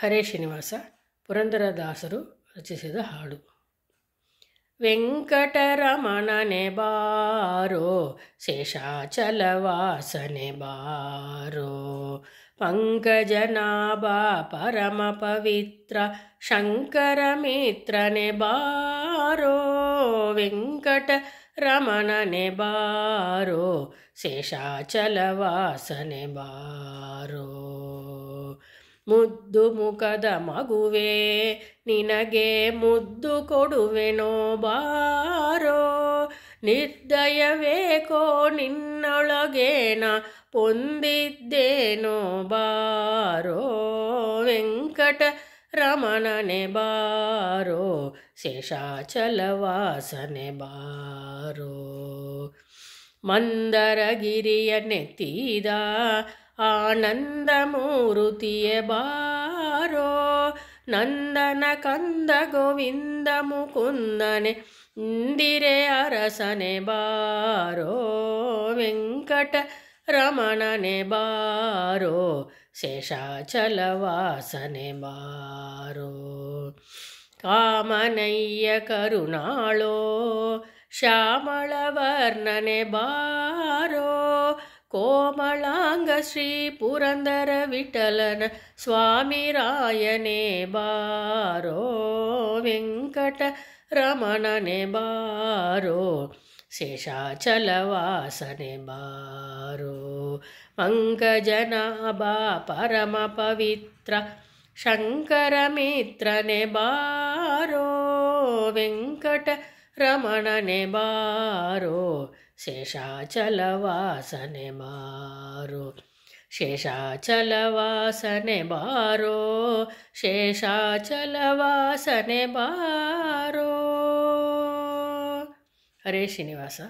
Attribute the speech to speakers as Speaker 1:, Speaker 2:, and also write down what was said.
Speaker 1: ಹರೇ ಶ್ರೀನಿವಾಸ ಪುರಂದರದಾಸರು ರಚಿಸಿದ ಹಾಡು. ವೆಂಕಟರಮಣನೆ ಬಾರೋ, ಶೇಷಾಚಲವಾಸನೆ ಬಾರೋ, ಪಂಕಜನಾಭ ಪರಮ ಪವಿತ್ರ ಶಂಕರ ಮಿತ್ರನೆ ಬಾರೋ. ವೆಂಕಟರಮಣನೆ ಬಾರೋ, ಶೇಷಾಚಲವಾಸನೆ ಬಾರೋ. ಮುದ್ದು ಮುಖದ ಮಗುವೆ ನಿನಗೆ ಮುದ್ದು ಕೊಡುವೆನೋ ಬಾರೋ. ನಿರ್ದಯವೇಕೋ ನಿನ್ನೊಳಗೇನ ಪೊಂದಿದ್ದೇನೋ ಬಾರೋ. ವೆಂಕಟರಮಣನೆ ಬಾರೋ, ಶೇಷಾಚಲವಾಸನೆ ಬಾರೋ. ಮಂದರಗಿರಿಯ ನೆತ್ತಿದ ಆನಂದ ಮೂರುತಿಯೇ ಬಾರೋ. ನಂದನ ಕಂದ ಗೋವಿಂದ ಮುಕುಂದನೆ ಇಂದಿರೆ ಅರಸನೆ ಬಾರೋ. ವೆಂಕಟರಮಣನೆ ಬಾರೋ, ಶೇಷಾಚಲವಾಸನೆ ಬಾರೋ. ಕಾಮನಯ್ಯ ಕರುಣಾಳೋ, ಶ್ಯಾಮಳ ವರ್ಣನೆ ಬಾರೋ. ಕೋಮಳಾಂಗ ಶ್ರೀ ಪುರಂದರ ವಿಠಲನ ಸ್ವಾಮಿ ರಾಯನೇ ಬಾರೋ. ವೆಂಕಟರಮಣನೆ ಬಾರೋ, ಶೇಷಾಚಲವಾಸನೆ ಬಾರೋ. ಪಂಕಜನಾಭ ಪರಮ ಪವಿತ್ರ ಶಂಕರ ಮಿತ್ರನೆ ಬಾರೋ. ವೆಂಕಟರಮಣನೆ ಬಾರೋ, ಶೇಷಾಚಲವಾಸನೆ ಬಾರೋ. ಶೇಷಾಚಲವಾಸನೆ ಬಾರೋ, ಶೇಷಾಚಲವಾಸನೆ ಬಾರೋ. ಹರೇ ಶ್ರೀನಿವಾಸ.